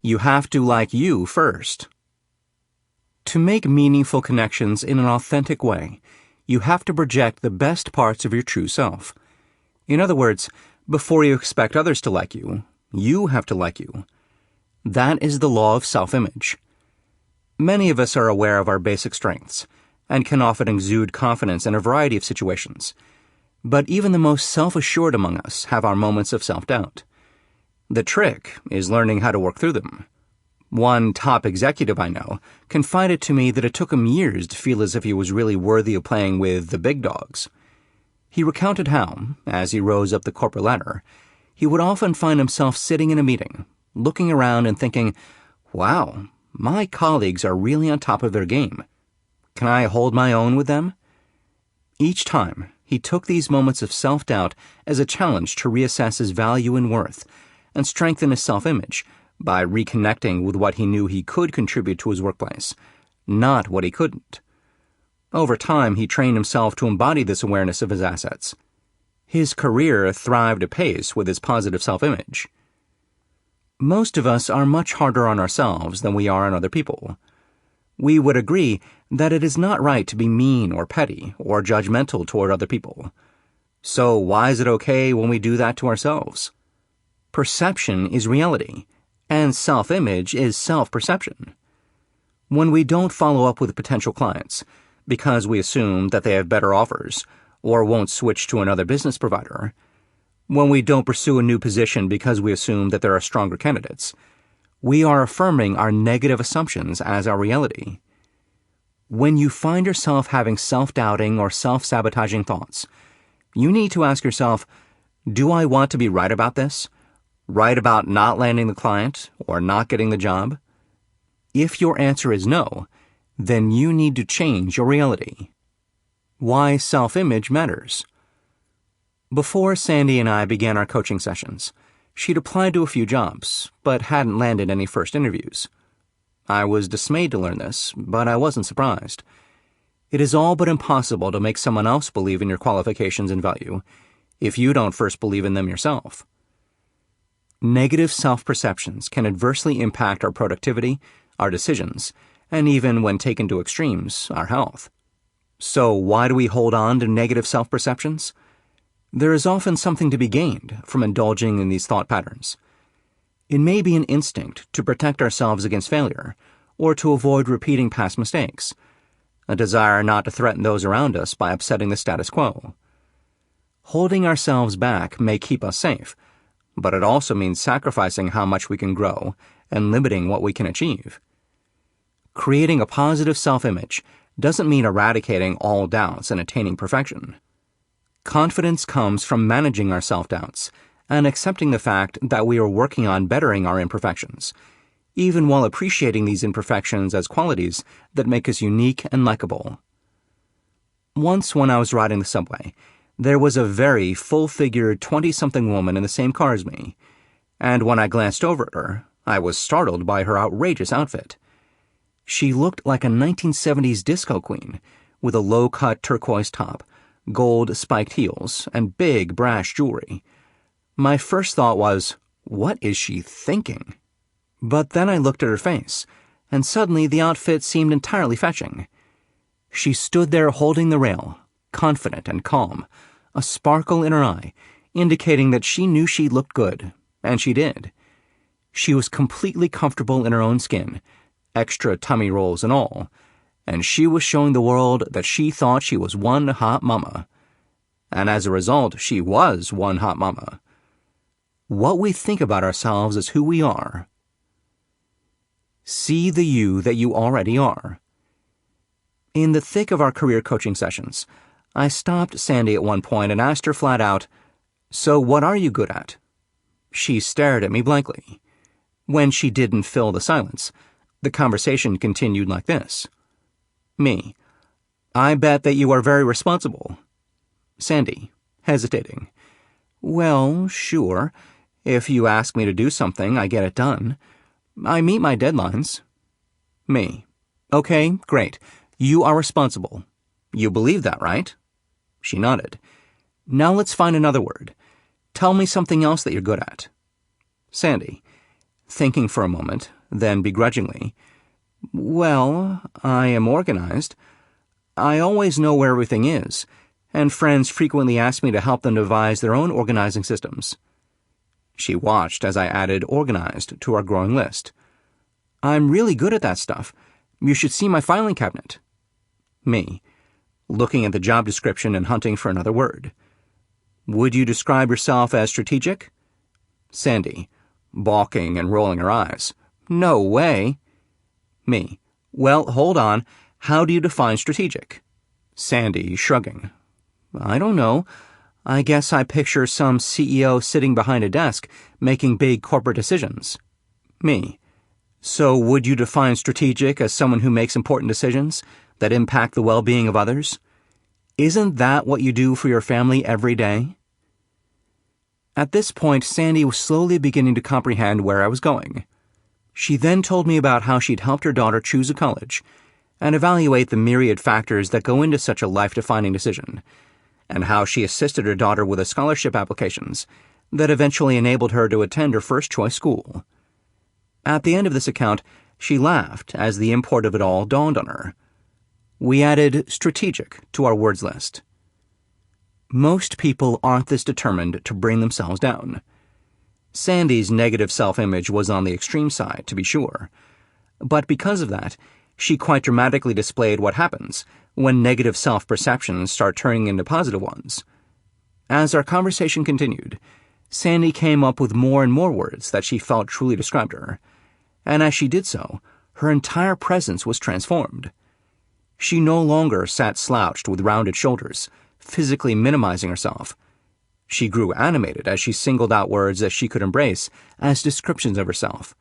You have to like you first. To make meaningful connections in an authentic way, you have to project the best parts of your true self. In other words, before you expect others to like you, you have to like you. That is the law of self-image. Many of us are aware of our basic strengths and can often exude confidence in a variety of situations. But even the most self-assured among us have our moments of self-doubt. The trick is learning how to work through them. One top executive I know confided to me that it took him years to feel as if he was really worthy of playing with the big dogs. He recounted how, as he rose up the corporate ladder, he would often find himself sitting in a meeting, looking around and thinking, "Wow, my colleagues are really on top of their game. Can I hold my own with them?" Each time, he took these moments of self-doubt as a challenge to reassess his value and worth and strengthen his self-image by reconnecting with what he knew he could contribute to his workplace, not what he couldn't. Over time, he trained himself to embody this awareness of his assets. His career thrived apace with his positive self-image. Most of us are much harder on ourselves than we are on other people. We would agree that it is not right to be mean or petty or judgmental toward other people. So why is it okay when we do that to ourselves? Perception is reality, and self-image is self-perception. When we don't follow up with potential clients because we assume that they have better offers or won't switch to another business provider, when we don't pursue a new position because we assume that there are stronger candidates, we are affirming our negative assumptions as our reality. When you find yourself having self-doubting or self-sabotaging thoughts, you need to ask yourself, do I want to be right about this? Right about not landing the client or not getting the job? If your answer is no, then you need to change your reality. Why self-image matters. Before Sandy and I began our coaching sessions, she'd applied to a few jobs, but hadn't landed any first interviews. I was dismayed to learn this, but I wasn't surprised. It is all but impossible to make someone else believe in your qualifications and value if you don't first believe in them yourself. Negative self-perceptions can adversely impact our productivity, our decisions, and even, when taken to extremes, our health. So why do we hold on to negative self-perceptions? There is often something to be gained from indulging in these thought patterns. It may be an instinct to protect ourselves against failure, or to avoid repeating past mistakes, a desire not to threaten those around us by upsetting the status quo. Holding ourselves back may keep us safe, but it also means sacrificing how much we can grow and limiting what we can achieve. Creating a positive self-image doesn't mean eradicating all doubts and attaining perfection. Confidence comes from managing our self-doubts and accepting the fact that we are working on bettering our imperfections, even while appreciating these imperfections as qualities that make us unique and likable. Once when I was riding the subway, there was a very full-figured 20-something woman in the same car as me, and when I glanced over at her, I was startled by her outrageous outfit. She looked like a 1970s disco queen, with a low-cut turquoise top, gold spiked heels, and big brash jewelry. My first thought was, what is she thinking? But then I looked at her face, and suddenly the outfit seemed entirely fetching. She stood there holding the rail, confident and calm, a sparkle in her eye, indicating that she knew she looked good, and she did. She was completely comfortable in her own skin, extra tummy rolls and all, and she was showing the world that she thought she was one hot mama. And as a result, she was one hot mama. What we think about ourselves is who we are. See the you that you already are. In the thick of our career coaching sessions, I stopped Sandy at one point and asked her flat out, "So what are you good at?" She stared at me blankly. When she didn't fill the silence, the conversation continued like this. Me: "I bet that you are very responsible." Sandy, hesitating: "Well, sure. If you ask me to do something, I get it done. I meet my deadlines." Me: "Okay, great. You are responsible. You believe that, right?" She nodded. "Now let's find another word. Tell me something else that you're good at." Sandy: thinking for a moment, then begrudgingly, "Well, I am organized. I always know where everything is, and friends frequently ask me to help them devise their own organizing systems." She watched as I added organized to our growing list. "I'm really good at that stuff. You should see my filing cabinet." Me, looking at the job description and hunting for another word. "Would you describe yourself as strategic?" Sandy, balking and rolling her eyes. "No way." Me, "Well, hold on. How do you define strategic?" Sandy, shrugging. "I don't know. I guess I picture some CEO sitting behind a desk making big corporate decisions." Me, "So would you define strategic as someone who makes important decisions that impact the well-being of others? Isn't that what you do for your family every day?" At this point, Sandy was slowly beginning to comprehend where I was going. She then told me about how she'd helped her daughter choose a college and evaluate the myriad factors that go into such a life-defining decision, and how she assisted her daughter with the scholarship applications that eventually enabled her to attend her first-choice school. At the end of this account, she laughed as the import of it all dawned on her. We added strategic to our words list. Most people aren't this determined to bring themselves down. Sandy's negative self-image was on the extreme side, to be sure, but because of that, she quite dramatically displayed what happens when negative self-perceptions start turning into positive ones. As our conversation continued, Sandy came up with more and more words that she felt truly described her, and as she did so, her entire presence was transformed. She no longer sat slouched with rounded shoulders, physically minimizing herself. She grew animated as she singled out words that she could embrace as descriptions of herself.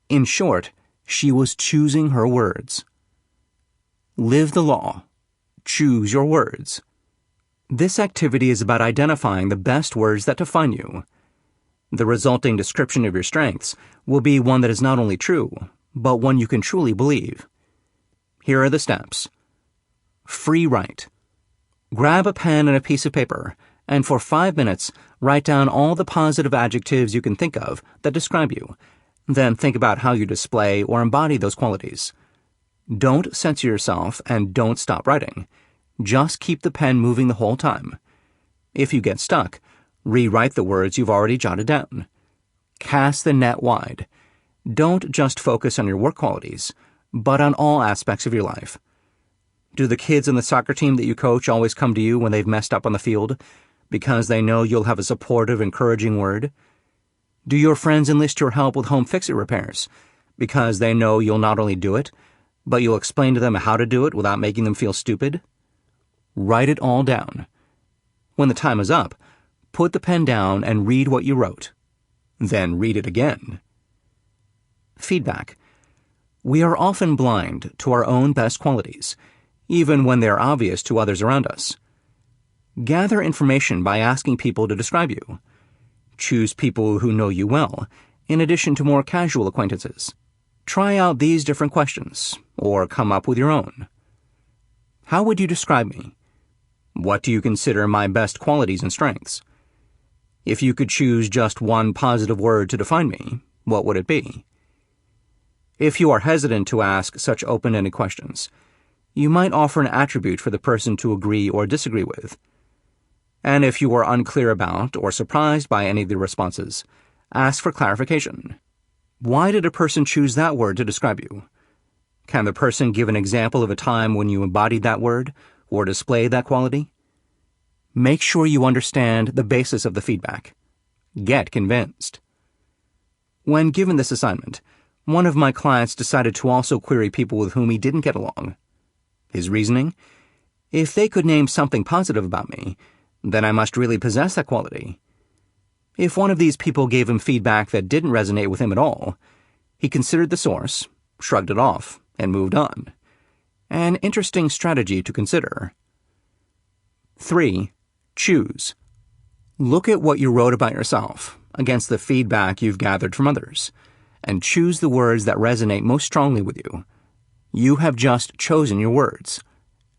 In short, she was choosing her words. Live the law. Choose your words. This activity is about identifying the best words that define you. The resulting description of your strengths will be one that is not only true, but one you can truly believe. Here are the steps. Free write. Grab a pen and a piece of paper, and for 5 minutes, write down all the positive adjectives you can think of that describe you. Then think about how you display or embody those qualities. Don't censor yourself and don't stop writing. Just keep the pen moving the whole time. If you get stuck, rewrite the words you've already jotted down. Cast the net wide. Don't just focus on your work qualities, but on all aspects of your life. Do the kids on the soccer team that you coach always come to you when they've messed up on the field because they know you'll have a supportive, encouraging word? Do your friends enlist your help with home fix-it repairs because they know you'll not only do it, but you'll explain to them how to do it without making them feel stupid? Write it all down. When the time is up, put the pen down and read what you wrote. Then read it again. Feedback. We are often blind to our own best qualities, even when they are obvious to others around us. Gather information by asking people to describe you. Choose people who know you well, in addition to more casual acquaintances. Try out these different questions, or come up with your own. How would you describe me? What do you consider my best qualities and strengths? If you could choose just one positive word to define me, what would it be? If you are hesitant to ask such open-ended questions, you might offer an attribute for the person to agree or disagree with. And if you are unclear about or surprised by any of the responses, ask for clarification. Why did a person choose that word to describe you? Can the person give an example of a time when you embodied that word or displayed that quality? Make sure you understand the basis of the feedback. Get convinced. When given this assignment, one of my clients decided to also query people with whom he didn't get along. His reasoning? If they could name something positive about me, then I must really possess that quality. If one of these people gave him feedback that didn't resonate with him at all, he considered the source, shrugged it off, and moved on. An interesting strategy to consider. 3. Choose. Look at what you wrote about yourself against the feedback you've gathered from others, and choose the words that resonate most strongly with you. You have just chosen your words,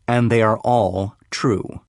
and they are all true.